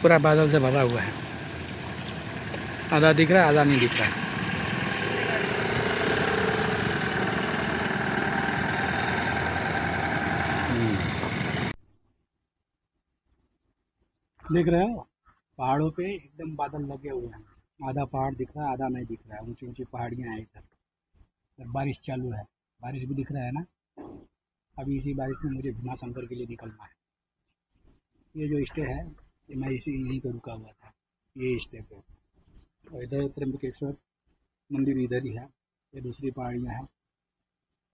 पूरा बादल से भरा हुआ है, आधा दिख रहा है आधा नहीं दिख रहा है। देख रहे हो पहाड़ों पे एकदम बादल लगे हुए हैं, आधा पहाड़ दिख रहा है आधा नहीं दिख रहा है। ऊंची ऊंची पहाड़ियाँ हैं इधर, बारिश चालू है, बारिश भी दिख रहा है ना। अभी इसी बारिश में मुझे भीमाशंकर के लिए निकलना है। ये जो स्टे है ये मैं यहीं पर रुका हुआ था, ये स्टे पे। और इधर त्र्यंबकेश्वर मंदिर इधर ही है। ये दूसरी पहाड़ियाँ हैं,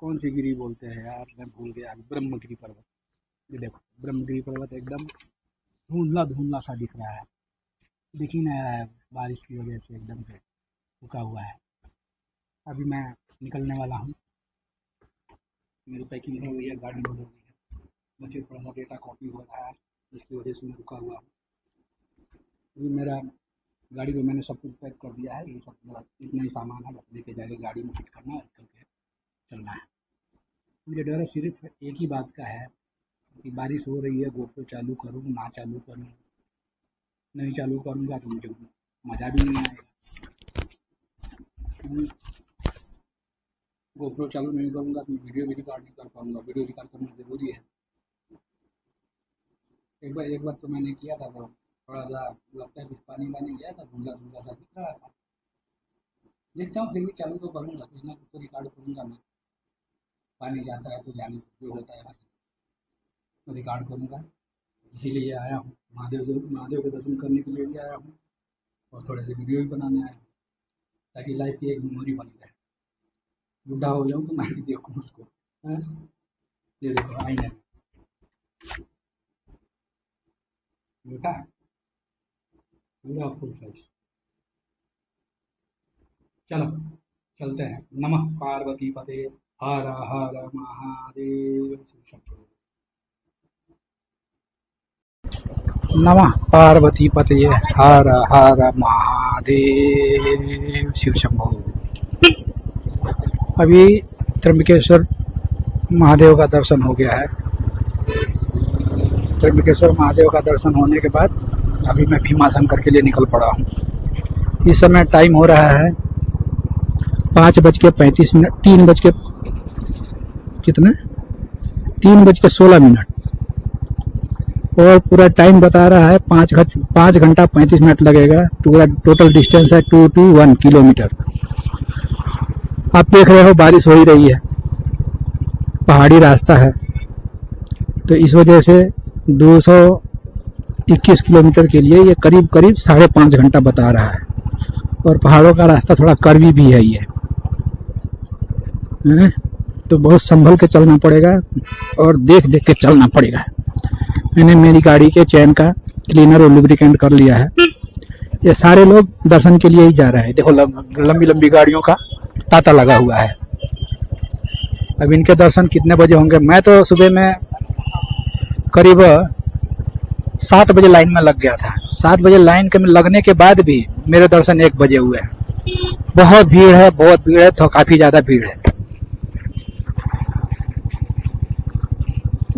कौन सी गिरी बोलते हैं यार मैं भूल गया। ब्रह्मगिरी पर्वत, ये देखो ब्रह्मगिरी पर्वत एकदम धुंधला धुंधला सा दिख रहा है, दिख ही नहीं रहा है, बारिश की वजह से एकदम से रुका हुआ है। अभी मैं निकलने वाला हूँ, मेरी पैकिंग हो गई है, गाड़ी लोड हो गई है, बस ये थोड़ा सा डेटा कॉपी हो रहा है, इसकी वजह से मैं रुका हुआ हूँ। अभी मेरा गाड़ी में मैंने सब कुछ पैक कर दिया है, ये सब मेरा इतना ही सामान है, बस लेके जाके गाड़ी में फिट करना है, करके चलना है। मुझे डर सिर्फ एक ही बात का है कि बारिश हो रही है, गोप्रो चालू करूँ ना चालू करूँ। नहीं चालू करूँगा तो मुझे मज़ा भी नहीं आएगा। गोप्रो चालू नहीं करूँगा तो वीडियो भी रिकॉर्ड नहीं कर पाऊँगा, वीडियो रिकॉर्ड करना ज़रूरी है। एक बार तो मैंने किया था तो थोड़ा सा लगता है कुछ पानी वानी गया था, धुंधला धुंधला सा दिख रहा था। देखता हूँ फिर भी चालू तो करूँगा, कुछ ना कुछ तो रिकॉर्ड करूँगा मैं। पानी जाता है तो जाने जो होता है बस तो रिकॉर्ड करूँगा। इसीलिए आया हूँ, महादेव के दर्शन करने के लिए भी आया हूँ और थोड़े से वीडियो भी बनाने आया हूँ, ताकि लाइफ की एक मेमोरी बनी रहे। बूढ़ा हो जाऊँ तो मैं भी देखूँ उसको। ये देखो आईने देखा पूरा फुल फ्लैश। चलो चलते हैं। नमः पार्वती पते हर हर महादेव शिव शंभो। नमः पार्वती पते हर हर महादेव शिव शंभो। अभी त्र्यंबकेश्वर महादेव का दर्शन हो गया है। त्र्यंबकेश्वर महादेव का दर्शन होने के बाद अभी मैं भीमाशंकर के लिए निकल पड़ा हूँ। इस समय टाइम हो रहा है 5:35, 3:16 और पूरा टाइम बता रहा है 5 घंटा 35 मिनट लगेगा। पूरा टोटल डिस्टेंस है 221 किलोमीटर। आप देख रहे हो बारिश हो ही रही है, पहाड़ी रास्ता है तो इस वजह से 221 किलोमीटर के लिए ये करीब 5.5 घंटा बता रहा है। और पहाड़ों का रास्ता थोड़ा कर्वी भी है ये, तो बहुत संभल के चलना पड़ेगा और देख देख के चलना पड़ेगा। मैंने मेरी गाड़ी के चैन का क्लीनर और लुब्रिकेंट कर लिया है। ये सारे लोग दर्शन के लिए ही जा रहे हैं। देखो लंबी लंबी गाड़ियों का तांता लगा हुआ है। अब इनके दर्शन कितने बजे होंगे? मैं तो सुबह में करीब 7 बजे लाइन में लग गया था। 7 बजे लाइन के में लगने के बाद भी मेरे दर्शन 1 बजे हुए हैं। बहुत भीड़ है, बहुत भीड़ है, तो काफी ज्यादा भीड़ है।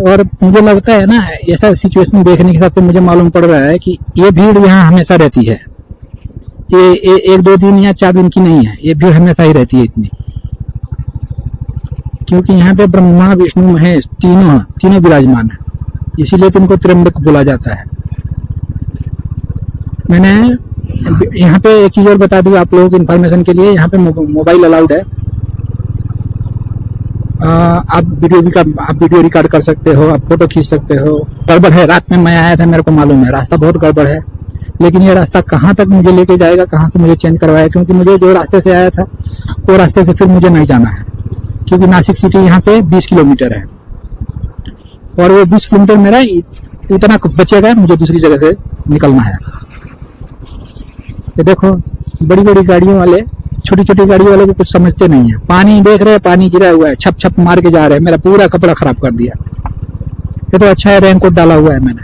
और मुझे लगता है ना, ऐसा सिचुएशन देखने के हिसाब से मुझे मालूम पड़ रहा है कि ये भीड़ यहाँ हमेशा रहती है। ये 1-2 दिन या 4 दिन की नहीं है, ये भीड़ हमेशा ही रहती है इतनी। क्योंकि यहाँ पे ब्रह्मा विष्णु महेश तीनों विराजमान है, इसीलिए तो इनको त्र्यंबक बोला जाता है। मैंने यहाँ पे एक चीज और बता दूं आप लोगों की इन्फॉर्मेशन के लिए, यहाँ पे मोबाइल अलाउड है। आप वीडियो रिकॉर्ड कर सकते हो, आप फोटो खींच सकते हो। गड़बड़ है, रात में मैं आया था, मेरे को मालूम है रास्ता बहुत गड़बड़ है, लेकिन ये रास्ता कहाँ तक मुझे लेके जाएगा, कहाँ से मुझे चेंज करवाया, क्योंकि मुझे जो रास्ते से आया था वो रास्ते से फिर मुझे नहीं जाना है, क्योंकि नासिक सिटी यहाँ से 20 किलोमीटर है और वो 20 किलोमीटर मेरा इतना बचेगा, मुझे दूसरी जगह से निकलना है। ये देखो बड़ी बड़ी गाड़ियों वाले छोटी छोटी गाड़ियों वाले को कुछ समझते नहीं है। पानी देख रहे हैं, पानी गिरा हुआ है, छप छप मार के जा रहे हैं, मेरा पूरा कपड़ा खराब कर दिया। ये तो अच्छा है रेनकोट डाला हुआ है मैंने।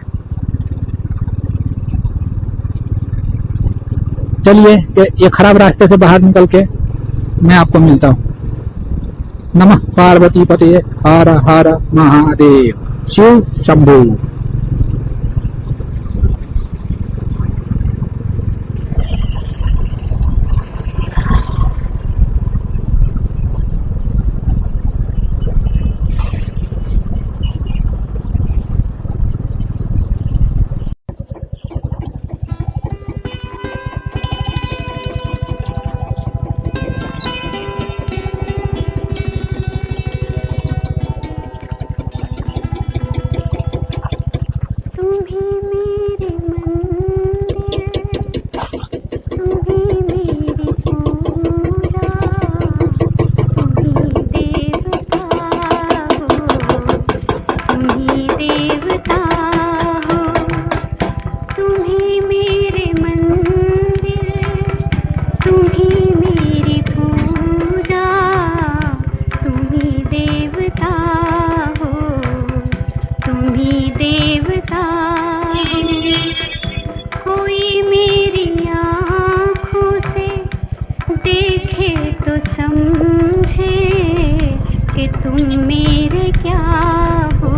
चलिए ये खराब रास्ते से बाहर निकल के मैं आपको मिलता हूँ। नमः पार्वती पते हर हर महादेव शिव शंभो। मेरे क्या हो,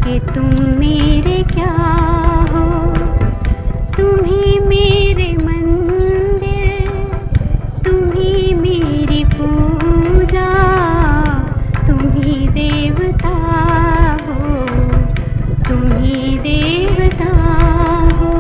कि तुम मेरे क्या हो। तुम ही मेरे मंदिर, तुम ही मेरी पूजा, तुम ही देवता हो, तुम ही देवता हो।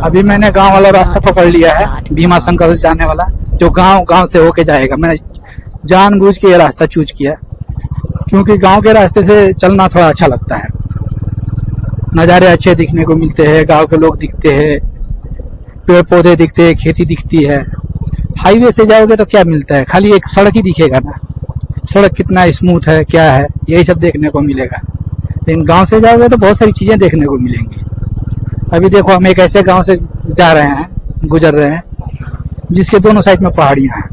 अभी मैंने गांव वाला रास्ता पकड़ लिया है, भीमा शंकर से जाने वाला, जो गांव से होके जाएगा। मैंने जानबूझ के ये रास्ता चूज किया क्योंकि गांव के रास्ते से चलना थोड़ा अच्छा लगता है, नज़ारे अच्छे दिखने को मिलते हैं, गांव के लोग दिखते हैं, पेड़ पौधे दिखते हैं, खेती दिखती है। हाईवे से जाओगे तो क्या मिलता है, खाली एक सड़क ही दिखेगा ना, सड़क कितना स्मूथ है क्या है यही सब देखने को मिलेगा। लेकिन गांव से जाओगे तो बहुत सारी चीज़ें देखने को मिलेंगी। अभी देखो हम एक ऐसे गांव से जा रहे हैं, गुजर रहे हैं, जिसके दोनों साइड में पहाड़ियां हैं।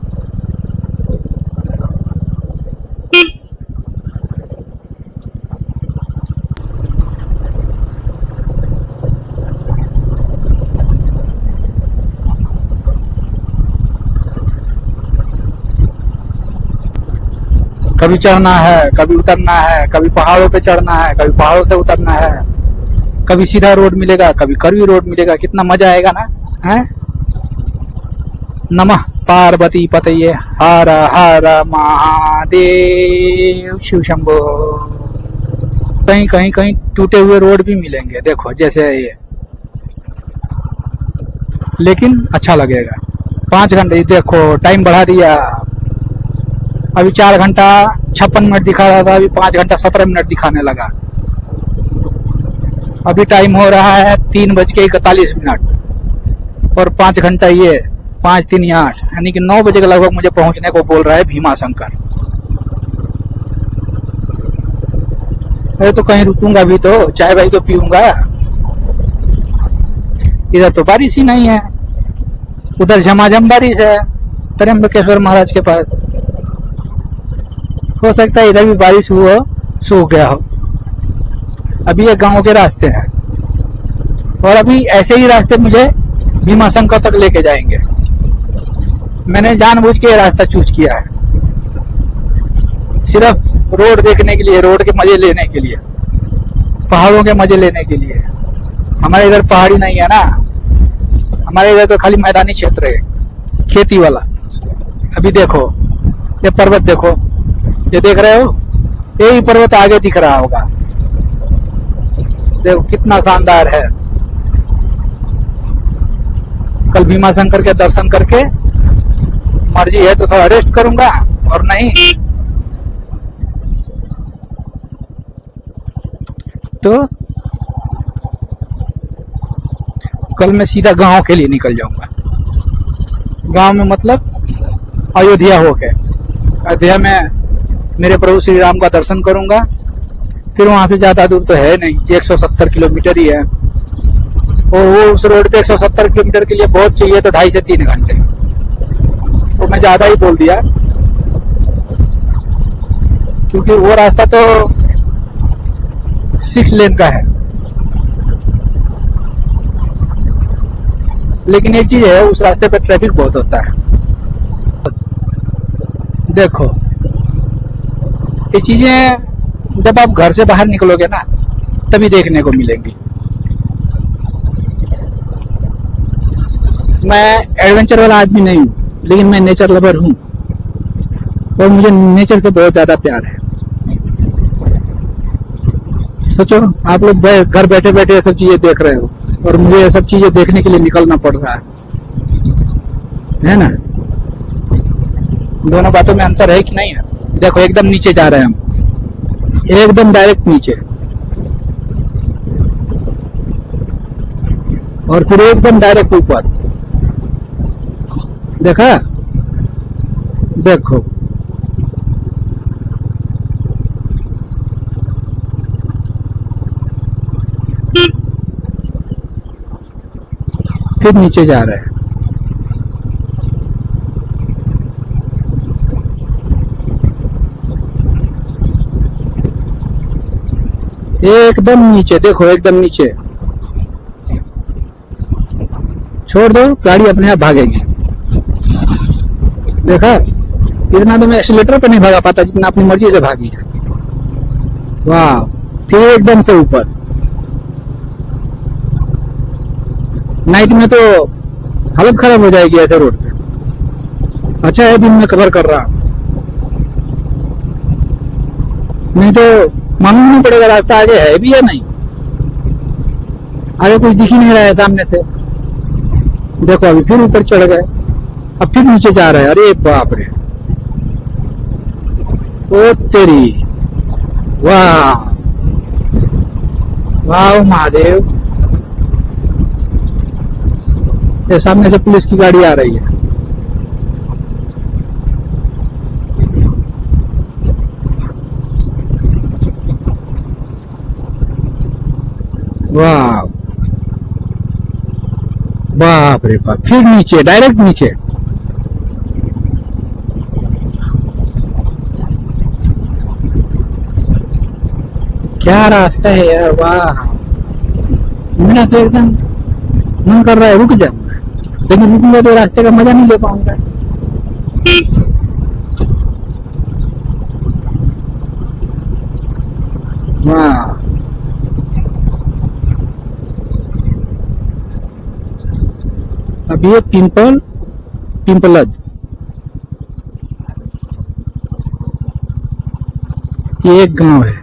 कभी चढ़ना है, कभी उतरना है, कभी पहाड़ों पे चढ़ना है, कभी पहाड़ों से उतरना है, कभी सीधा रोड मिलेगा, कभी कर्वी रोड मिलेगा। कितना मजा आएगा ना, है? नमः पार्वती पतये हर हर महादेव शिव शंभो। कहीं कहीं कहीं टूटे हुए रोड भी मिलेंगे, देखो जैसे ये, लेकिन अच्छा लगेगा। 5 घंटे देखो टाइम बढ़ा दिया, अभी 4 घंटा 56 मिनट दिखा रहा था, अभी 5 घंटा 17 मिनट दिखाने लगा। अभी टाइम हो रहा है 3:41 और 5 घंटा ये 5 3 8 यानी कि 9 बजे के लगभग मुझे पहुंचने को बोल रहा है भीमा शंकर। अरे तो कहीं रुकूंगा भी तो, चाय भाई तो पीऊंगा। इधर तो बारिश ही नहीं है, उधर झमाझम बारिश है त्र्यंबकेश्वर महाराज के पास। हो सकता है इधर भी बारिश हुआ सूख गया हो। अभी ये गांव के रास्ते हैं और अभी ऐसे ही रास्ते मुझे भीमा शंकर तक लेके जाएंगे। मैंने जानबूझ के रास्ता चूज किया है सिर्फ रोड देखने के लिए, रोड के मजे लेने के लिए, पहाड़ों के मजे लेने के लिए। हमारे इधर पहाड़ी नहीं है ना, हमारे इधर तो खाली मैदानी क्षेत्र है, खेती वाला। अभी देखो ये पर्वत देखो, ये देख रहे हो, यही पर्वत आगे दिख रहा होगा, देखो कितना शानदार है। कल भीमा शंकर के दर्शन करके मर्जी है तो थोड़ा रेस्ट करूंगा, और नहीं तो कल मैं सीधा गांव के लिए निकल जाऊंगा। गांव में मतलब अयोध्या होके, अयोध्या में मेरे प्रभु श्री राम का दर्शन करूंगा। फिर वहां से ज्यादा दूर तो है नहीं, 170 किलोमीटर ही है, और वो उस रोड पे 170 किलोमीटर के लिए बहुत चाहिए तो 2.5 से 3 घंटे, तो मैं ज्यादा ही बोल दिया क्योंकि वो रास्ता तो 6 लेन का है। लेकिन एक चीज है, उस रास्ते पे ट्रैफिक बहुत होता है। देखो ये चीजें जब आप घर से बाहर निकलोगे ना तभी देखने को मिलेंगी। मैं एडवेंचर वाला आदमी नहीं हूँ, लेकिन मैं नेचर लवर हूँ और मुझे नेचर से बहुत ज्यादा प्यार है। सोचो आप लोग घर बैठे बैठे ये सब चीजें देख रहे हो और मुझे ये सब चीजें देखने के लिए निकलना पड़ रहा है ना। दोनों बातों में अंतर है कि नहीं है? देखो एकदम नीचे जा रहे हैं हम, एकदम डायरेक्ट नीचे, और फिर एकदम डायरेक्ट ऊपर। देखा? देखो फिर नीचे जा रहे हैं। एकदम नीचे, देखो एकदम नीचे। छोड़ दो, गाड़ी अपने आप भागेगी। देखा? इतना तो मैं एक्सीलेटर पे नहीं भागा पाता जितना अपनी मर्जी से भागी है। वाह, फिर एकदम से ऊपर। नाइट में तो हालत खराब हो जाएगी ऐसे रोड पे। अच्छा है दिन में कवर कर रहा, नहीं तो मालूम नहीं पड़ेगा रास्ता आगे है भी या नहीं। आगे कुछ दिख ही नहीं रहा है सामने से। देखो अभी फिर ऊपर चढ़ गए, अब फिर नीचे जा रहे हैं। अरे बाप रे, ओ तेरी, वाह वाह महादेव। ये सामने से पुलिस की गाड़ी आ रही है। वाह, बाप रे बाप, फिर नीचे, डायरेक्ट नीचे। क्या रास्ता है यार, वाह। मेरा तो एकदम मन कर रहा है रुक जाऊं, लेकिन रुकूंगा तो रास्ते का मजा नहीं ले पाऊंगा। वाह, अब ये पिंपलद, ये एक गांव है।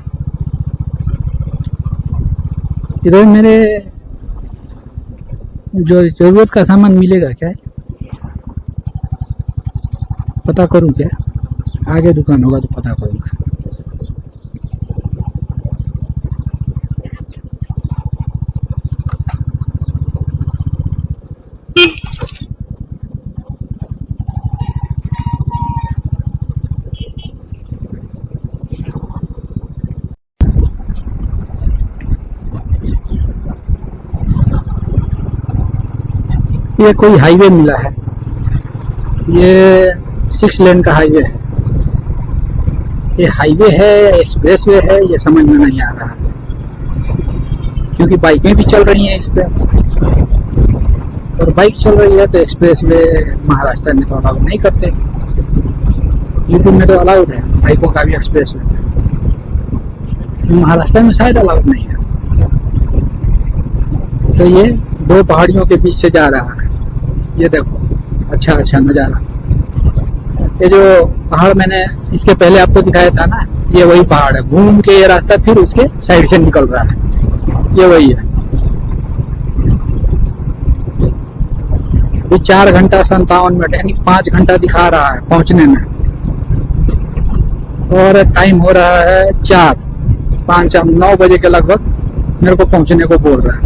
इधर मेरे जो जरूरत का सामान मिलेगा क्या, पता करूं क्या? आगे दुकान होगा तो पता करूंगा। ये कोई हाईवे मिला है, ये 6 लेन का हाईवे है। ये हाईवे है या एक्सप्रेस वे है ये समझ में नहीं आ रहा है, क्योंकि बाइकें भी चल रही हैं इस पे, और बाइक चल रही है तो एक्सप्रेस वे महाराष्ट्र में तो अलाउ नहीं करते। यूपी में तो अलाउड है बाइकों का भी एक्सप्रेस वे, महाराष्ट्र में शायद अलाउड नहीं है। तो ये 2 पहाड़ियों के बीच से जा रहा है। ये देखो, अच्छा अच्छा नज़ारा। ये जो पहाड़ मैंने इसके पहले आपको दिखाया था ना, ये वही पहाड़ है। घूम के ये रास्ता फिर उसके साइड से निकल रहा है, ये वही है। अभी 4 घंटा 57 मिनट यानी 5 घंटा दिखा रहा है पहुंचने में, और टाइम हो रहा है 9 बजे के लगभग मेरे को पहुंचने को बोल रहा है।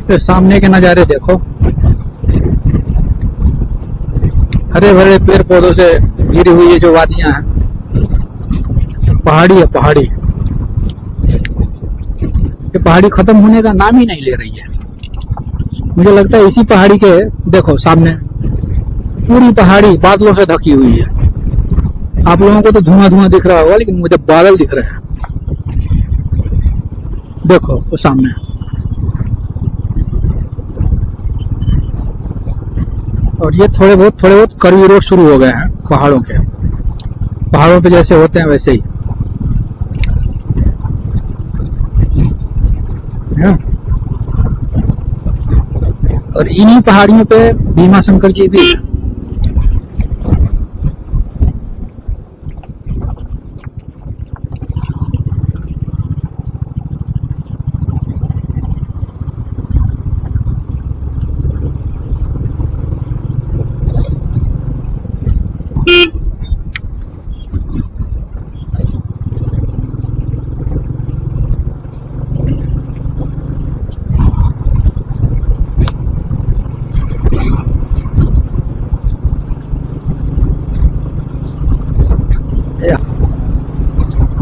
तो सामने के नज़ारे देखो, हरे भरे पेड़ पौधों से घिरी हुई ये जो वादियां हैं, पहाड़ी है पहाड़ी। ये पहाड़ी खत्म होने का नाम ही नहीं ले रही है। मुझे लगता है इसी पहाड़ी के देखो सामने पूरी पहाड़ी बादलों से ढकी हुई है। आप लोगों को तो धुआं धुआं दिख रहा होगा, लेकिन मुझे बादल दिख रहे हैं। देखो वो सामने, और ये थोड़े बहुत कर्वी रोड शुरू हो गए हैं पहाड़ों के। पहाड़ों पे जैसे होते हैं वैसे ही है। और इन्हीं पहाड़ियों पे भीमा शंकर जी भी है।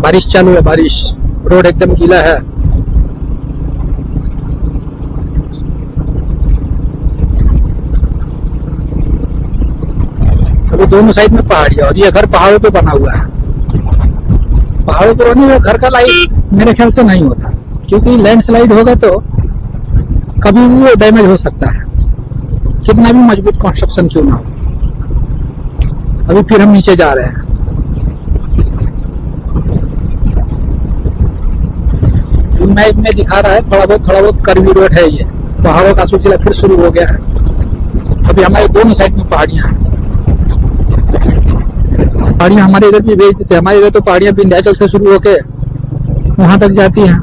बारिश चालू है, बारिश, रोड एकदम गीला है। अभी दोनों साइड में पहाड़ी है, और ये घर पहाड़ों पे बना हुआ है। पहाड़ों पर होने घर का लाइट मेरे ख्याल से नहीं होता, क्योंकि लैंडस्लाइड होगा तो कभी भी वो डैमेज हो सकता है, कितना भी मजबूत कंस्ट्रक्शन क्यों ना हो। अभी फिर हम नीचे जा रहे हैं। मैप में दिखा रहा है थोड़ा बहुत कर्वी रोड है। ये पहाड़ों का सिलसिला फिर शुरू हो गया है। अभी हमारे दोनों साइड में पहाड़ियां हैं। पहाड़ियाँ हमारे इधर भी भेज देते हैं। हमारे इधर तो पहाड़ियाँ विंध्याचल से शुरू होके वहां तक जाती हैं।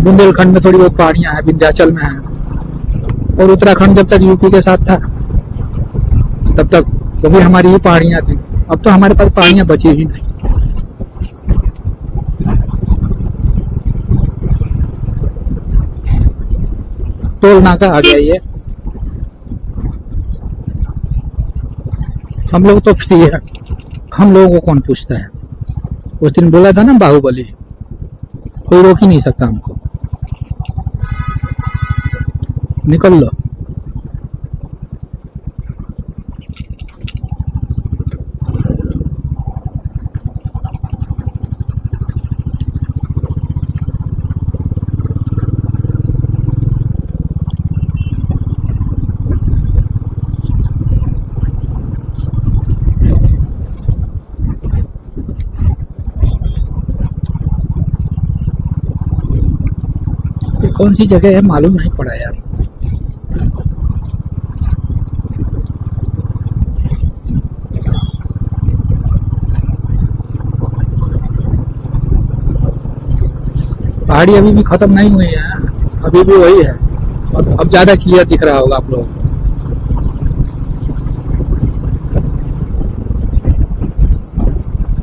बुंदेलखंड में थोड़ी बहुत पहाड़ियाँ हैं, विंध्याचल में है, और उत्तराखंड जब तक यूपी के साथ था तब तक वो भी हमारी ही पहाड़ियाँ थी। अब तो हमारे पास पहाड़ियाँ बची ही नहीं। टोल नाका आ गया ये। हम लोग तो फ्री है, हम लोगों को कौन पूछता है। उस दिन बोला था ना बाहुबली, कोई रोक ही नहीं सकता हमको। निकल लो। कौन सी जगह है मालूम नहीं पड़ा यार। पहाड़ी अभी भी खत्म नहीं हुई है, अभी भी वही है। और अब ज्यादा क्लियर दिख रहा होगा आप लोगों को।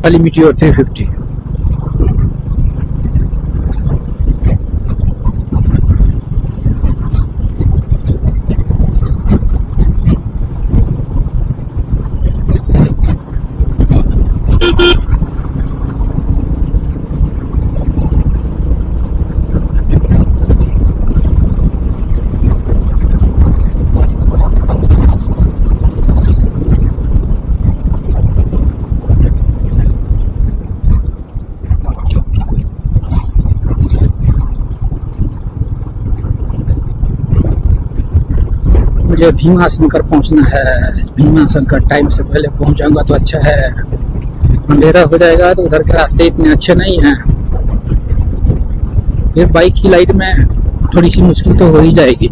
खाली मीटियोर 350। मुझे भीमा शंकर पहुंचना है। भीमा शंकर टाइम से पहले पहुंच जाऊंगा तो अच्छा है। अंधेरा हो जाएगा तो उधर के रास्ते इतने अच्छे नहीं हैं। फिर बाइक की लाइट में थोड़ी सी मुश्किल तो हो ही जाएगी,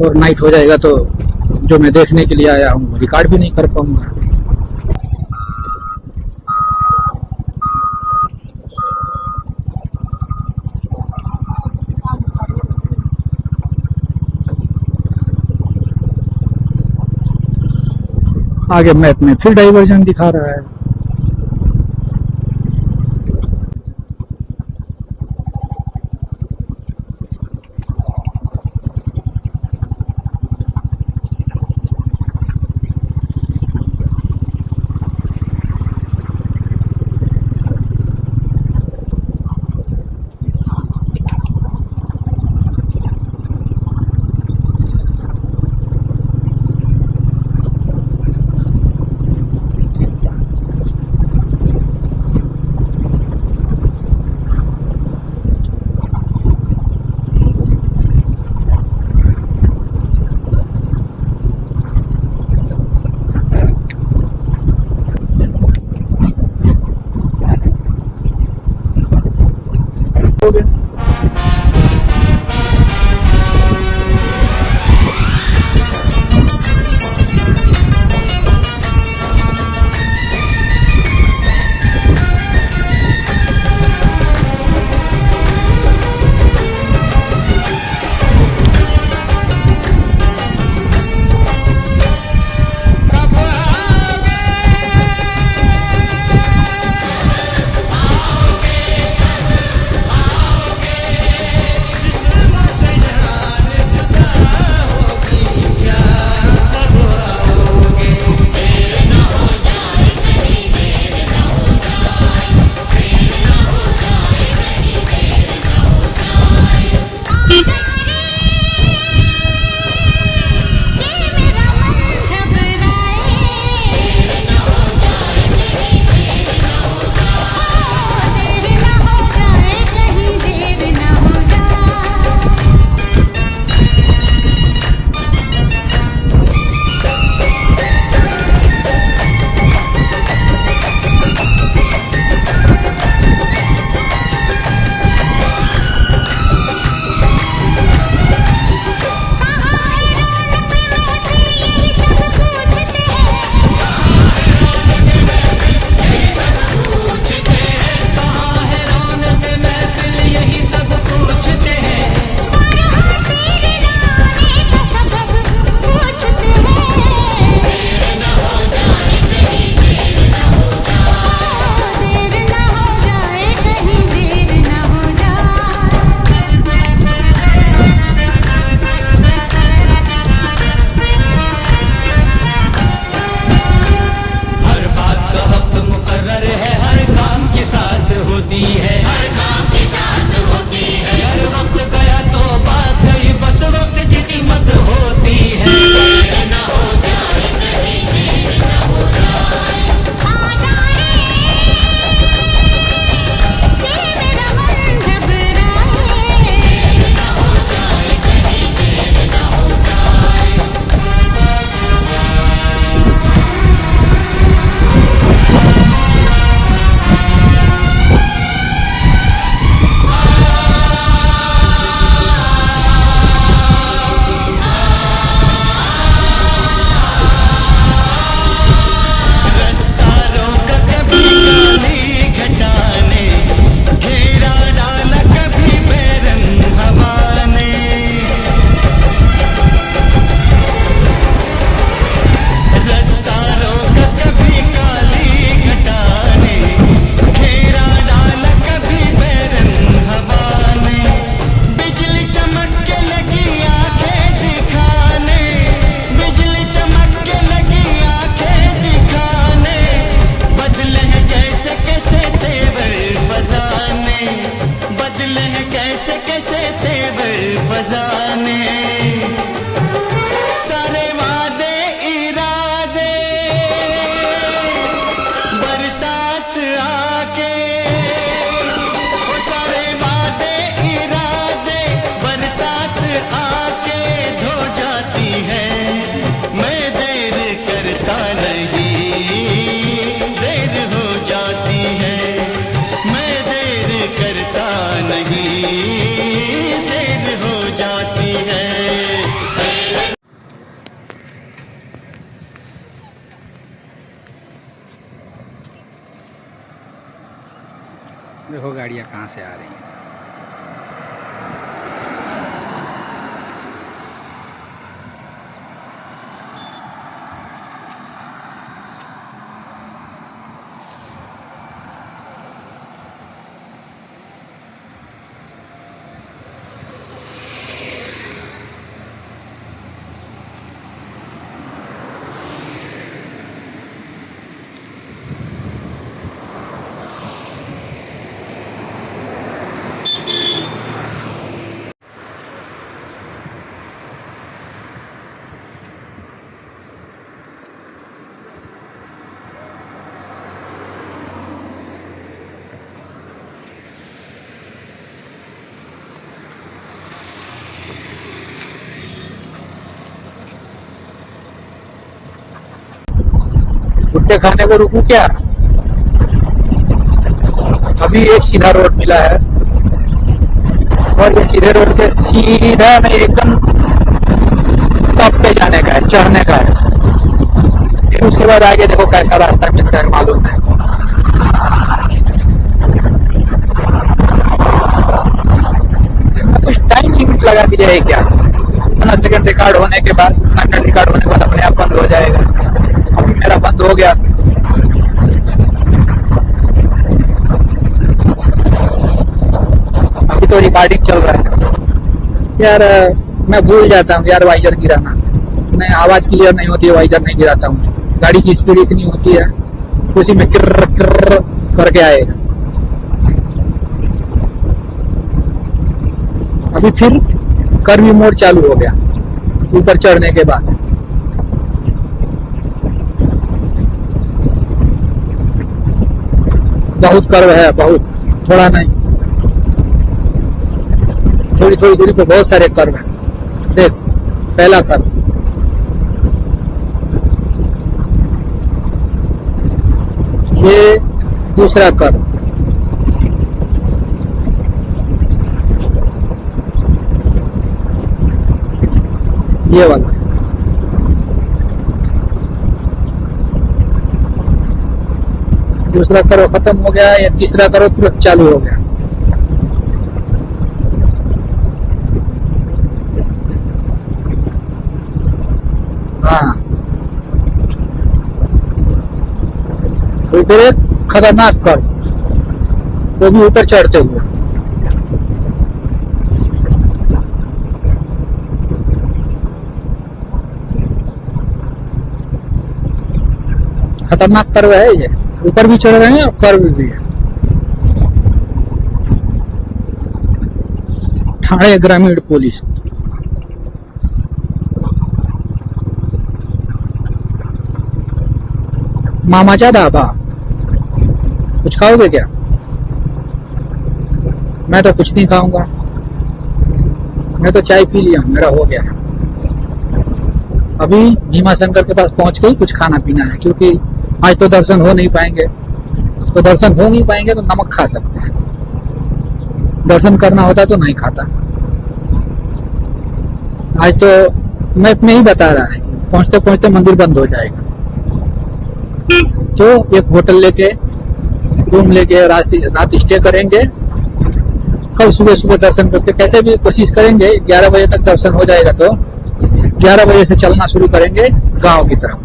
और नाइट हो जाएगा तो जो मैं देखने के लिए आया हूँ वो रिकॉर्ड भी नहीं कर पाऊंगा। आगे मैप में फिर डाइवर्जन दिखा रहा है। हो गया। खजाने, सारे वादे इरादे बरसात आके, वो सारे वादे इरादे बरसात आके धो जाती है। मैं देर करता नहीं, देर हो जाती है। मैं देर करता नहीं, देर हो जाती है। देखो गाड़ियाँ कहाँ से आ रही हैं। भुट्टे खाने को रुकूं क्या? अभी एक सीधा रोड मिला है और ये सीधे रोड के सीधा में एकदम टॉप पे जाने का है, चढ़ने का है। फिर उसके बाद आगे देखो कैसा रास्ता मिलता है मालूम है। इसमें कुछ टाइम लिमिट लगा दिया है क्या? 15 सेकंड रिकॉर्ड होने के बाद, 15 मिनट रिकॉर्ड होने के बाद अपने आप बंद हो जाएगा। अभी मेरा बंद हो गया। अभी तो रिकॉर्डिंग चल रहा है यार। मैं भूल जाता हूँ यार वाइजर गिराना। नहीं, आवाज क्लियर नहीं होती है, वाइजर नहीं गिराता हूँ। गाड़ी की स्पीड इतनी होती है, उसी में किर्र किर्र करके आएगा। अभी फिर कर्व मोड चालू हो गया ऊपर चढ़ने के बाद। बहुत कर्व है, बहुत, थोड़ा नहीं, थोड़ी थोड़ी दूरी पे बहुत सारे कर्व हैं। देख, पहला कर्व, ये दूसरा कर्व, ये वाला, दूसरा कर्व खत्म हो गया। या तीसरा कर्व तुरंत चालू हो गया। हाँ, तो फिर एक खतरनाक कर्व, वो भी ऊपर चढ़ते हुए। खतरनाक कर्व है ये, ऊपर भी चढ़ रहे हैं और कर्व भी है। ठाणे ग्रामीण पुलिस। मामाचा ढाबा, कुछ खाओगे क्या? मैं तो कुछ नहीं खाऊंगा, मैं तो चाय पी लिया, मेरा हो गया। अभी भीमा शंकर के पास पहुंच के ही कुछ खाना पीना है, क्योंकि आज तो दर्शन हो नहीं पाएंगे। तो दर्शन हो नहीं पाएंगे तो नमक खा सकते हैं, दर्शन करना होता तो नहीं खाता। आज तो मैप में ही बता रहा है पहुंचते पहुंचते मंदिर बंद हो जाएगा। तो एक होटल लेके, रूम लेके रात स्टे करेंगे। कल सुबह सुबह दर्शन करके कैसे भी कोशिश करेंगे 11 बजे तक दर्शन हो जाएगा। तो 11 बजे से चलना शुरू करेंगे गांव की तरफ।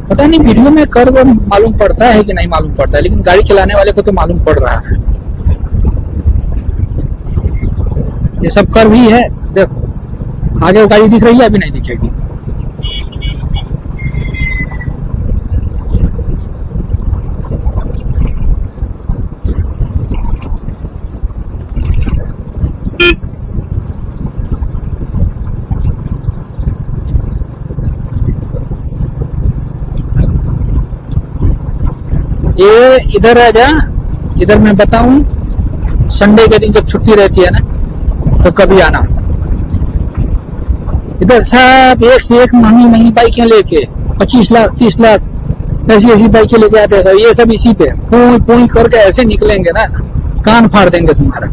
पता नहीं वीडियो में कर्व मालूम पड़ता है कि नहीं मालूम पड़ता है, लेकिन गाड़ी चलाने वाले को तो मालूम पड़ रहा है। ये सब कर्व ही है, देखो आगे वो गाड़ी दिख रही है, अभी नहीं दिखेगी। ये इधर है जा, इधर मैं बताऊं, संडे के दिन जब छुट्टी रहती है ना तो कभी आना। इधर सब एक से एक महंगी महंगी बाइकें लेके 25 लाख 30 लाख ऐसी ऐसी बाइकें लेके आते हैं। ये सब इसी पे पूई पूई करके ऐसे निकलेंगे ना, कान फाड़ देंगे तुम्हारा।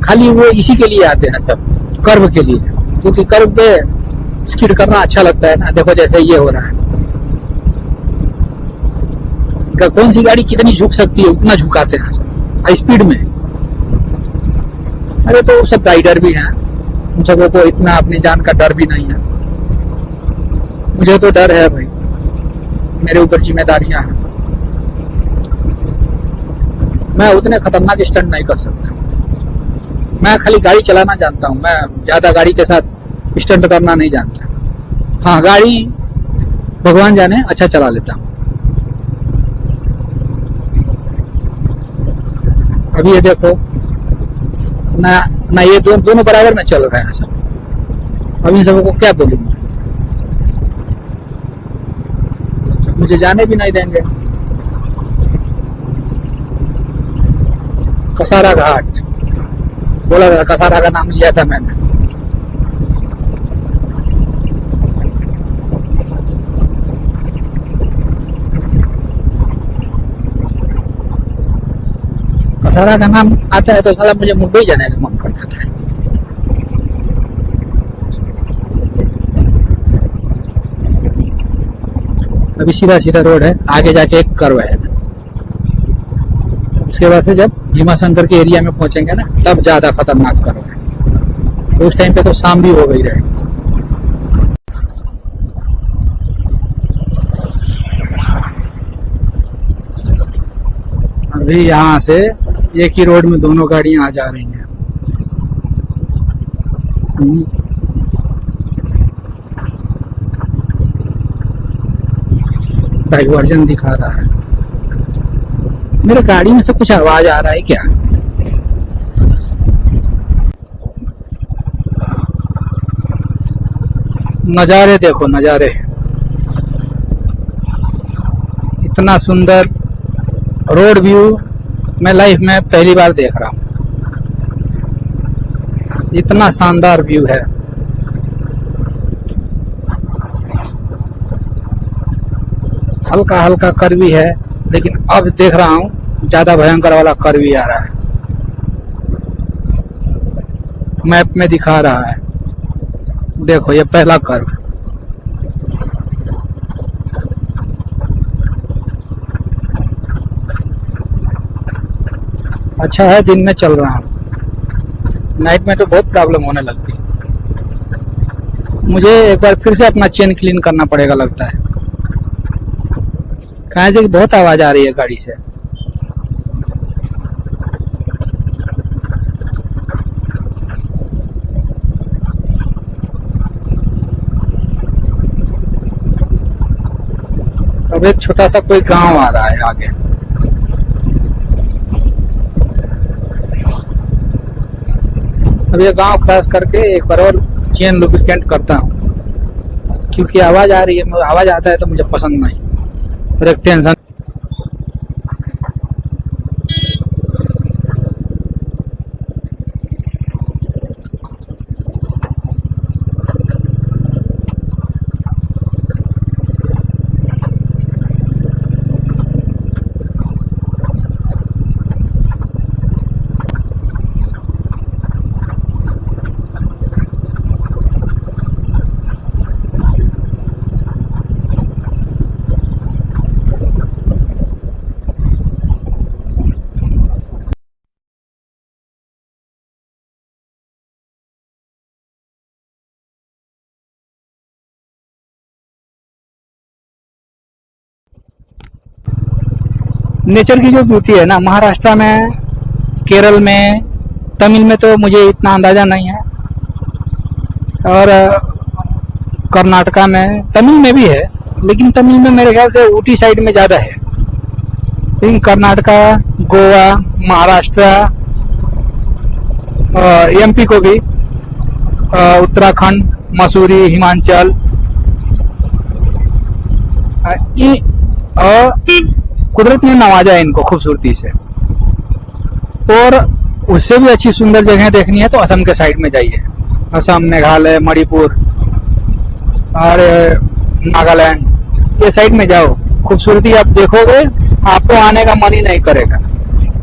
खाली वो इसी के लिए आते हैं सब, कर्व के लिए, क्योंकि कर्व पे स्किड करना अच्छा लगता है ना। देखो जैसे ये हो रहा है, कौन सी गाड़ी कितनी झुक सकती है उतना झुकाते हैं सब हाई स्पीड में। अरे तो सब राइडर भी हैं, उन सबों को इतना अपनी जान का डर भी नहीं है। मुझे तो डर है भाई, मेरे ऊपर जिम्मेदारियां हैं। मैं उतने खतरनाक स्टंट नहीं कर सकता। मैं खाली गाड़ी चलाना जानता हूँ, मैं ज्यादा गाड़ी के साथ स्टंट करना नहीं जानता। हाँ, गाड़ी भगवान जाने अच्छा चला लेता हूँ। अभी ये देखो ना ये दोनों बराबर में चल रहे हैं सब। अभी सबों को क्या बोलूँ, मुझे जाने भी नहीं देंगे। कसारा घाट बोला था, कसारा का नाम लिया था मैंने। कसारा का नाम आता है तो साला मुझे मुंबई जाने का मन कर जाता है। अभी सीधा सीधा रोड है, आगे जाके एक कर्व है। इसके बाद से जब भीमा शंकर के एरिया में पहुंचेंगे ना, तब ज्यादा खतरनाक कर्व है। उस टाइम पे तो शाम भी हो गई रहेगी। अभी यहाँ से एक ही रोड में दोनों गाड़ियां आ जा रही हैं। डाइवर्जन दिखा रहा है। मेरे गाड़ी में से कुछ आवाज आ रहा है क्या? नजारे देखो, नजारे इतना सुंदर रोड व्यू मैं लाइफ में पहली बार देख रहा हूँ। इतना शानदार व्यू है। हल्का हल्का कर्वी है, लेकिन अब देख रहा हूँ ज्यादा भयंकर वाला कर्वी आ रहा है। मैप में दिखा रहा है, देखो ये पहला कर्व। अच्छा है दिन में चल रहा हूँ, नाइट में तो बहुत प्रॉब्लम होने लगती है। मुझे एक बार फिर से अपना चेन क्लीन करना पड़ेगा लगता है। कहाँ से बहुत आवाज आ रही है गाड़ी से। अब एक छोटा सा कोई गांव आ रहा है आगे। अब ये गांव क्रॉस करके एक बार और चेन लुब्रिकेंट करता हूँ, क्योंकि आवाज आ रही है। आवाज आता है तो मुझे पसंद नहीं, और एक टेंशन। नेचर की जो ब्यूटी है ना, महाराष्ट्र में केरल में, तमिल में तो मुझे इतना अंदाजा नहीं है, और कर्नाटका में, तमिल में भी है, लेकिन तमिल में मेरे ख्याल से ऊटी साइड में ज़्यादा है। लेकिन कर्नाटका, गोवा, महाराष्ट्र, एमपी को भी, उत्तराखंड, मसूरी, हिमाचल, कुदरत ने नवाजा है इनको खूबसूरती से। और उससे भी अच्छी सुंदर जगह देखनी है तो असम के साइड में जाइए। असम, मेघालय, मणिपुर और नागालैंड, ये साइड में जाओ, खूबसूरती आप देखोगे, आपको आने का मन ही नहीं करेगा।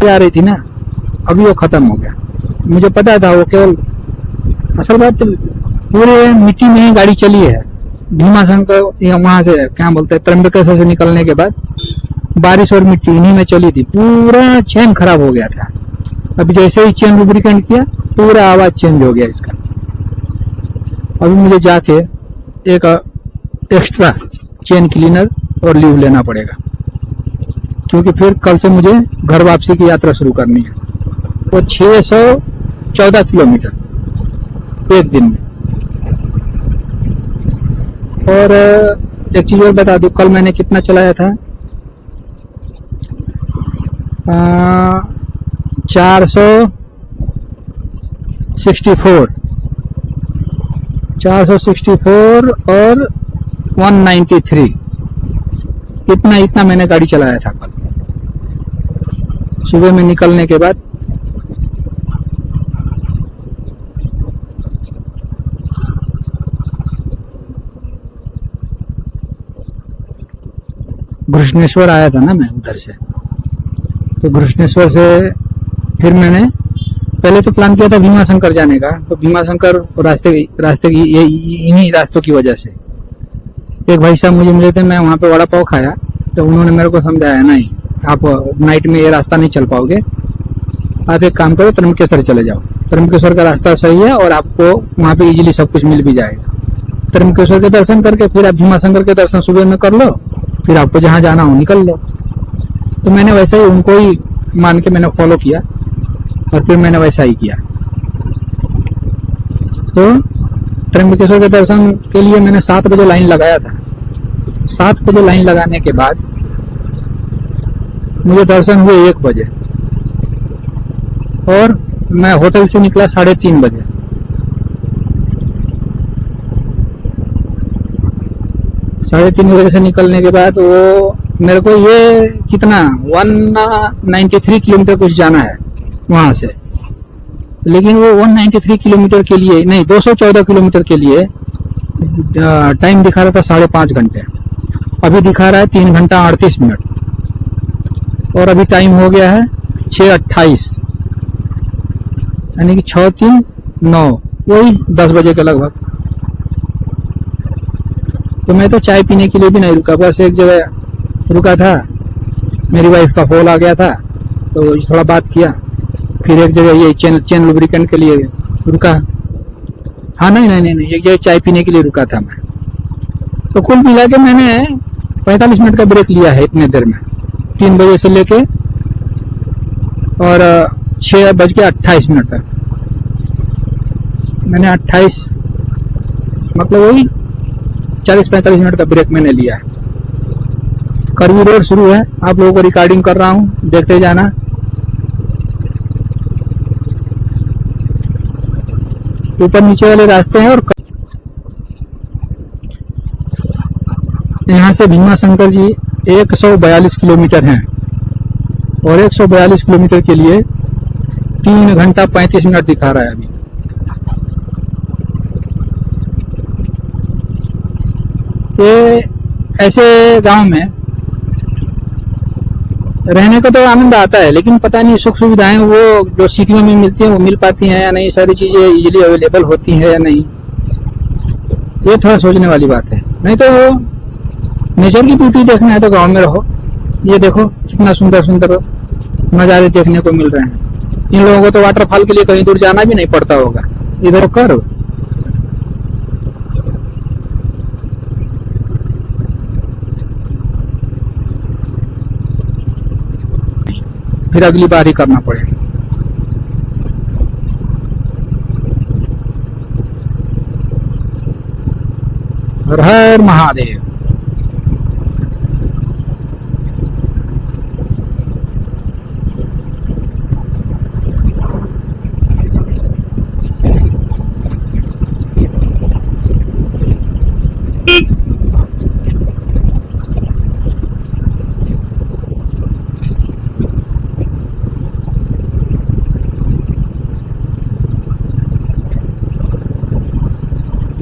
आ रही थी ना, अभी वो खत्म हो गया। मुझे पता था वो केवल, असल बात पूरे मिट्टी में ही गाड़ी चली है। भीमाशंकर वहां से क्या बोलते हैं, त्र्यंबकेश्वर से निकलने के बाद बारिश और मिट्टी इन्हीं में चली थी, पूरा चेन खराब हो गया था। अभी जैसे ही चेन लुब्रिकेंट किया, पूरा आवाज चेंज हो गया इसका। अभी मुझे जाके एक एक्स्ट्रा चेन क्लीनर और लीव लेना पड़ेगा, क्योंकि फिर कल से मुझे घर वापसी की यात्रा शुरू करनी है। वो 614 किलोमीटर एक दिन में। और एक चीज और बता दूं, कल मैंने कितना चलाया था, 464 और 193, इतना मैंने गाड़ी चलाया था कल सुबह में निकलने के बाद। घृष्णेश्वर आया था ना मैं उधर से, तो घृष्णेश्वर से फिर मैंने पहले तो प्लान किया था भीमाशंकर जाने का। तो भीमाशंकर रास्ते की इन्हीं रास्तों की वजह से एक भाई साहब मुझे मिले थे, मैं वहाँ पे वड़ा पाव खाया, तो उन्होंने मेरे को समझाया, नहीं आप नाइट में ये रास्ता नहीं चल पाओगे, आप एक काम करो, त्र्यंबकेश्वर चले जाओ। त्र्यंबकेश्वर का रास्ता सही है और आपको वहाँ पे इजीली सब कुछ मिल भी जाएगा। त्र्यंबकेश्वर के दर्शन करके फिर आप भीमाशंकर के दर्शन सुबह में कर लो, फिर आपको जहाँ जाना हो निकल लो। तो मैंने वैसे ही उनको ही मान के मैंने फॉलो किया और फिर मैंने वैसा ही किया। तो त्र्यंबकेश्वर के दर्शन के लिए मैंने 7 बजे लाइन लगाया था। 7 बजे लाइन लगाने के बाद मुझे दर्शन हुए 1 बजे और मैं होटल से निकला 3:30 बजे। साढ़े 3 बजे से निकलने के बाद वो मेरे को ये कितना 193 किलोमीटर कुछ जाना है वहां से, लेकिन वो 193 किलोमीटर के लिए नहीं, 214 किलोमीटर के लिए टाइम दिखा रहा था 5.5 घंटे। अभी दिखा रहा है 3 घंटा 38 मिनट और अभी टाइम हो गया है 6:28, यानी कि 6:03-9, वही 10 बजे के लगभग। तो मैं तो चाय पीने के लिए भी नहीं रुका, बस एक जगह रुका था, मेरी वाइफ का कॉल आ गया था तो थोड़ा बात किया, फिर एक जगह ये चेन लुब्रिकेंट के लिए रुका। हाँ नहीं, एक जगह चाय पीने के लिए रुका था मैं। तो कुल मिला के मैंने 45 मिनट का ब्रेक लिया है इतने देर में, 3 बजे से लेके और 6:28 तक मैंने 28 मतलब वही 40-45 मिनट का ब्रेक मैंने लिया है। करवी रोड शुरू है, आप लोगों को रिकॉर्डिंग कर रहा हूँ, देखते जाना। ऊपर नीचे वाले रास्ते हैं और यहाँ से भीमाशंकर जी 142 किलोमीटर हैं और 142 किलोमीटर के लिए 3 घंटा 35 मिनट दिखा रहा है अभी। ये ऐसे गांव में रहने का तो आनंद आता है, लेकिन पता नहीं सुख सुविधाएं वो जो सिटियों में मिलती हैं वो मिल पाती हैं या नहीं, सारी चीजें इजीली अवेलेबल होती हैं या नहीं, ये थोड़ा सोचने वाली बात है। नहीं तो नेचर की ब्यूटी देखना है तो गांव में रहो। ये देखो कितना सुंदर सुंदर नज़ारे देखने को मिल रहे हैं। इन लोगों को तो वाटरफॉल के लिए कहीं दूर जाना भी नहीं पड़ता होगा, इधर करो। फिर अगली बार ही करना पड़ेगा। हर हर महादेव।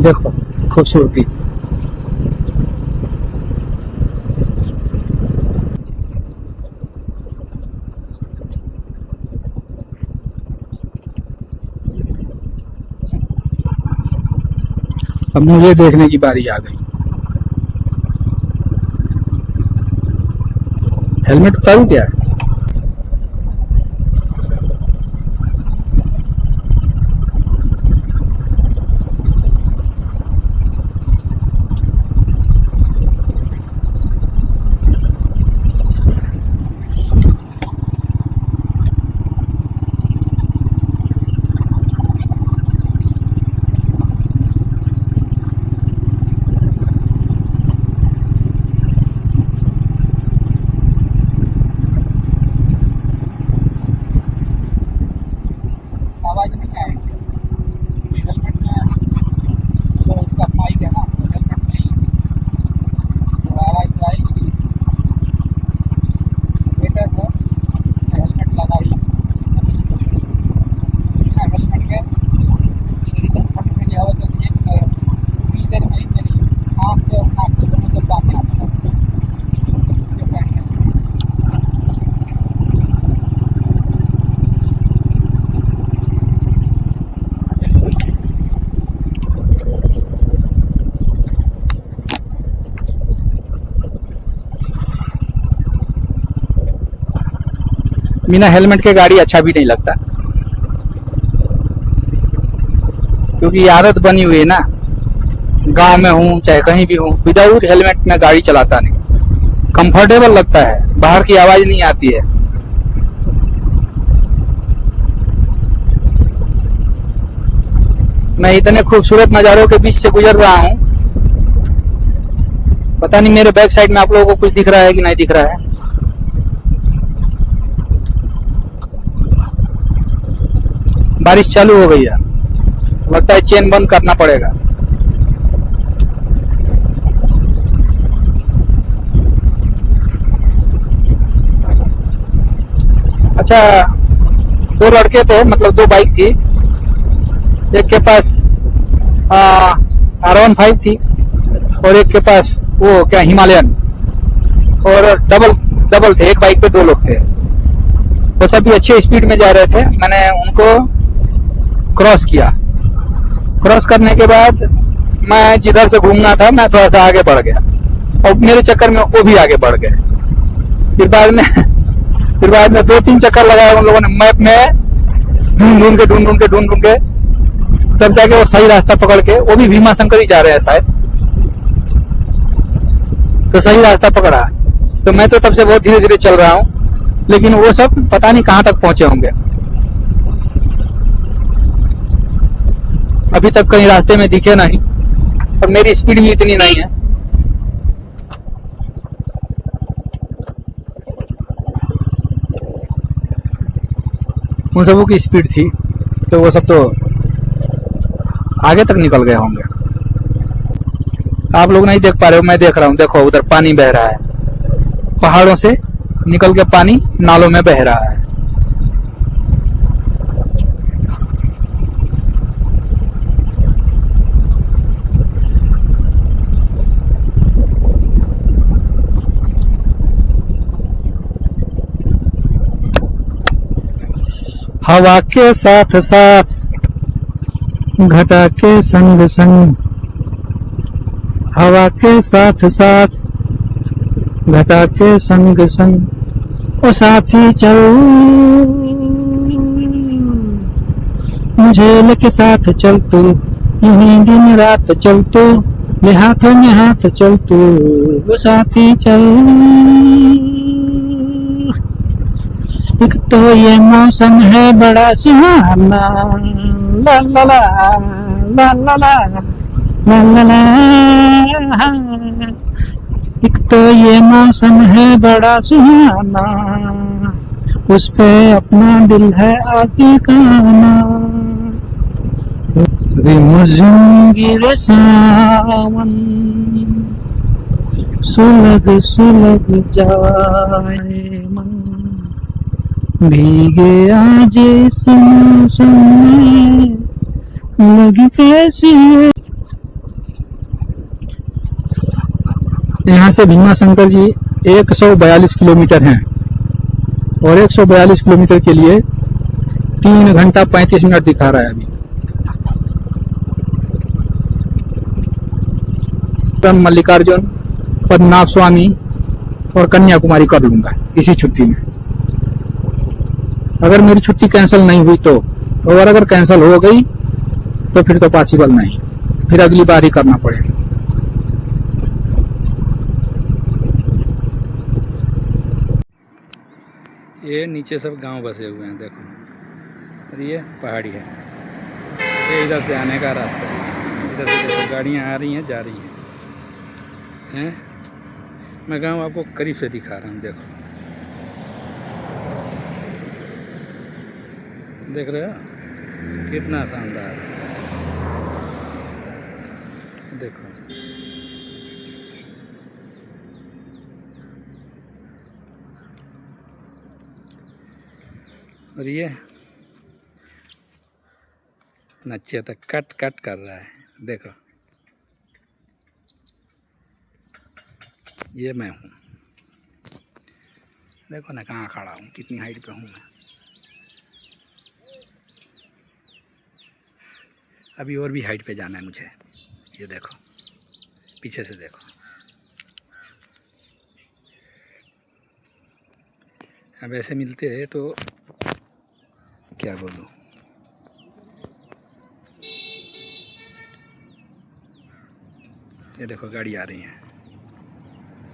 देखो खूबसूरती। अब मुझे देखने की बारी आ गई। हेलमेट उतारूं क्या? आवाज नहीं आएगी हेलमेट में, जो उसका माइक है ना हेलमेट में ही, तो आवाज तो आएगी। बेटर है हेलमेट लगाइए। हेलमेट के फटने की आवाज होती है, उतनी देर में ही मेरी आँख से और नाक से दोनों तक बातें आने लगती हैं। बिना हेलमेट के गाड़ी अच्छा भी नहीं लगता, क्योंकि आदत बनी हुई है ना। गांव में हूँ चाहे कहीं भी हूँ, विदाउट हेलमेट में गाड़ी चलाता नहीं। कंफर्टेबल लगता है, बाहर की आवाज नहीं आती है। मैं इतने खूबसूरत नजारों के बीच से गुजर रहा हूँ, पता नहीं मेरे बैक साइड में आप लोगों को कुछ दिख रहा है कि नहीं दिख रहा है। बारिश चालू हो गई है, लगता है चेन बंद करना पड़ेगा। अच्छा, दो लड़के थे, मतलब दो बाइक थी। एक के पास R15 थी और एक के पास वो क्या हिमालयन, और डबल थे। एक बाइक पे दो लोग थे। वो सभी अच्छे स्पीड में जा रहे थे। मैंने उनको क्रॉस किया। क्रॉस करने के बाद मैं जिधर से घूमना था मैं थोड़ा सा आगे बढ़ गया, और मेरे चक्कर में वो भी आगे बढ़ गए। फिर बाद में 2-3 चक्कर लगाया उन लोगों ने मैप में ढूंढ के तब जाके वो सही रास्ता पकड़ के, वो भी भीमा शंकर ही जा रहे हैं शायद, तो सही रास्ता पकड़ा। तो मैं तो तब से बहुत धीरे धीरे चल रहा हूँ, लेकिन वो सब पता नहीं कहाँ तक पहुंचे होंगे। अभी तक कहीं रास्ते में दिखे नहीं, और मेरी स्पीड भी इतनी नहीं है। उन सबों की स्पीड थी, तो वो सब तो आगे तक निकल गए होंगे। आप लोग नहीं देख पा रहे हो, मैं देख रहा हूँ। देखो उधर पानी बह रहा है, पहाड़ों से निकल के पानी नालों में बह रहा है। हवा के साथ साथ घटा के संग संग, हवा के साथ साथ घटा के संग संग, ओ साथी चल मुझे लेके साथ चल तू, यूं दिन रात चल तू, ले हाथों में हाथ चल तू, ओ साथी चल। एक तो ये मौसम है बड़ा सुहाना, ला ला ला ला ला ला, ला ला ला। एक तो ये मौसम है बड़ा सुहाना, उस पे अपना दिल है आशिकाना। रिमझिम गिरे सावन, सुलग सुलग जाए मन, भीगे आज इस मौसम में लगी कैसी। यहाँ से भीमा शंकर जी 142 किलोमीटर हैं और 142 किलोमीटर के लिए 3 घंटा 35 मिनट दिखा रहा है अभी। मल्लिकार्जुन, पद्मनाभ स्वामी और कन्याकुमारी कर लूंगा इसी छुट्टी में, अगर मेरी छुट्टी कैंसिल नहीं हुई तो। और अगर कैंसिल हो गई तो फिर तो पॉसिबल नहीं, फिर अगली बार ही करना पड़ेगा। ये नीचे सब गांव बसे हुए हैं देखो, और ये पहाड़ी है। ये इधर से आने का रास्ता है, इधर से देखो गाड़ियाँ आ रही हैं जा रही हैं। मैं गांव आपको करीब से दिखा रहा हूँ, देखो देख रहे हो कितना शानदार है, देखो। और ये नच्चे तक कट कट कर रहा है, देखो ये मैं हूँ, देखो ना कहाँ खड़ा हूँ, कितनी हाइट पे हूँ मैं। अभी और भी हाइट पे जाना है मुझे, ये देखो पीछे से देखो। अब ऐसे मिलते हैं तो क्या बोलूँ। ये देखो गाड़ी आ रही है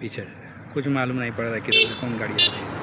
पीछे से, कुछ मालूम नहीं पड़ रहा किधर से कौन गाड़ी आ रही है।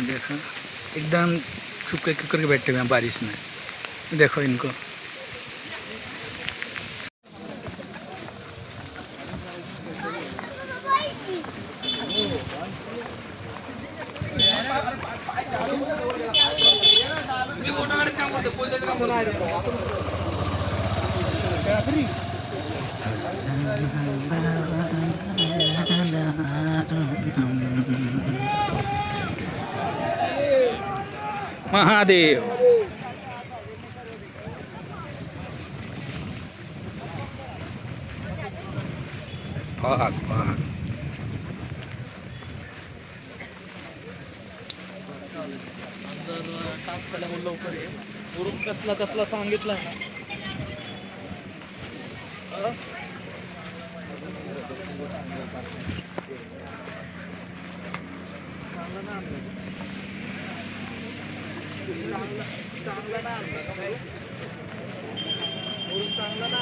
देखो एकदम छुप के बैठे हुए हैं बारिश में, देखो इनको। महादेव भाग भाग। कसला कसला सांगितलं ना चांगला ना चांगला ना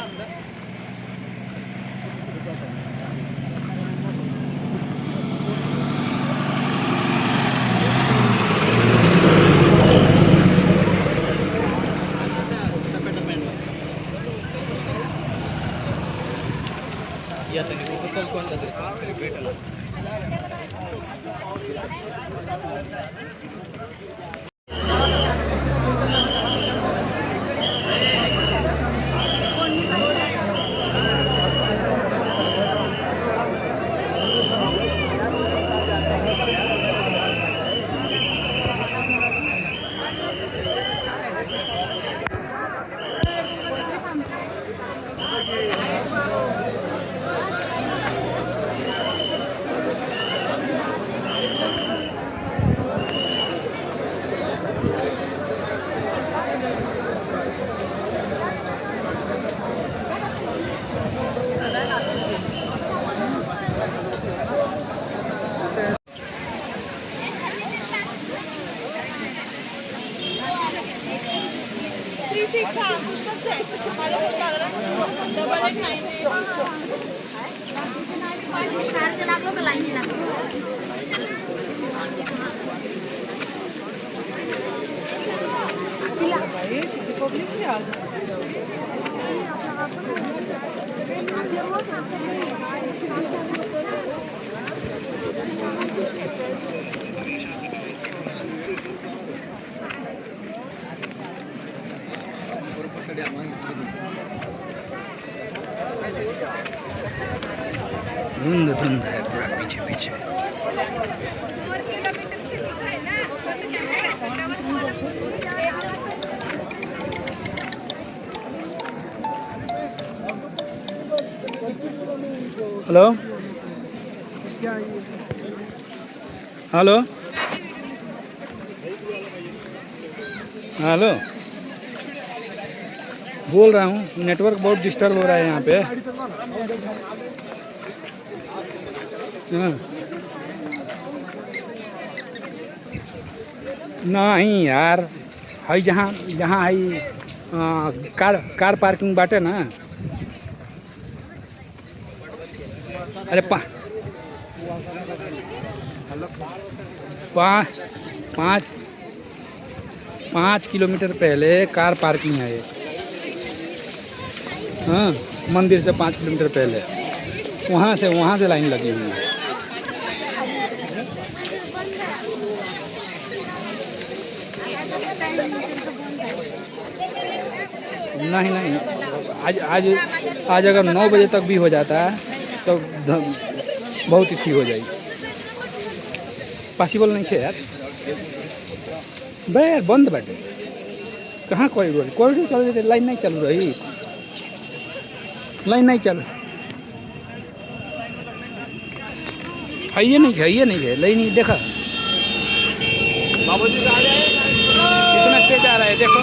या भेटला धुंध धुंध है पूरा पीछे पीछे। हेलो हेलो हेलो, बोल रहा हूँ नेटवर्क बहुत डिस्टर्ब हो रहा है यहाँ पे। हाँ। नहीं यार, है जहाँ जहाँ है कार पार्किंग बाटे ना। अरे पाँच किलोमीटर पहले कार पार्किंग है एक। हाँ, मंदिर से 5 किलोमीटर पहले वहाँ से लाइन लगी हुई है। नहीं नहीं, आज अगर 9 बजे तक भी हो जाता है तो बहुत ही हो जाएगी। पॉसिबल नहीं है यार, बे यार बंद बैठे कहाँ कॉरिडोर चल रही, लाइन नहीं चल रही, लाइन नहीं चल है, ये नहीं है लाइन नहीं देखा। इतना तेज आ रहा है देखो,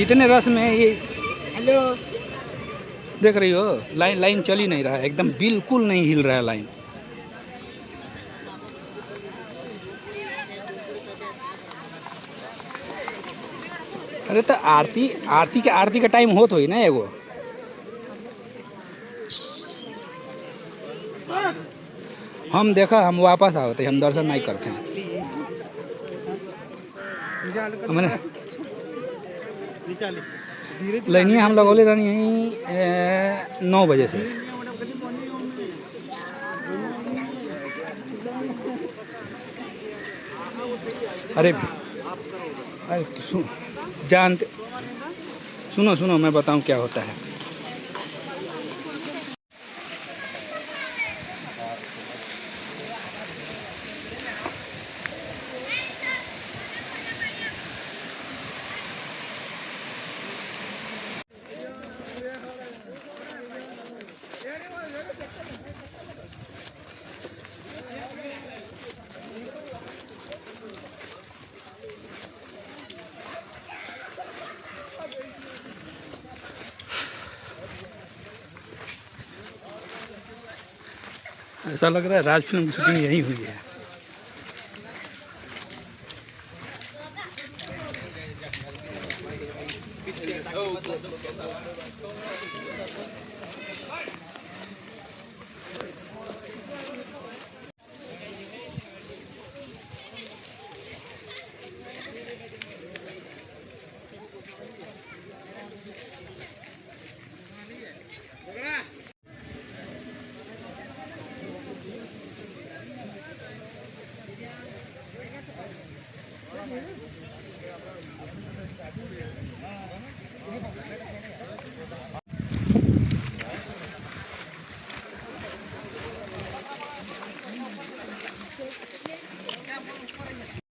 इतने रस में ये। हेलो, देख रही हो लाइन चल ही नहीं रहा है, एकदम बिल्कुल नहीं हिल रहा है लाइन। अरे तो आरती का टाइम हो तो ही ना एगो। हम देखा, हम वापस आवते, हम दर्शन नहीं करते हैं। हमने लाइनिया हम लगौले रहनी है 9 बजे से। अरे जानते, सुनो मैं बताऊं क्या होता है। ऐसा लग रहा है राज फिल्म की शूटिंग यहीं हुई है।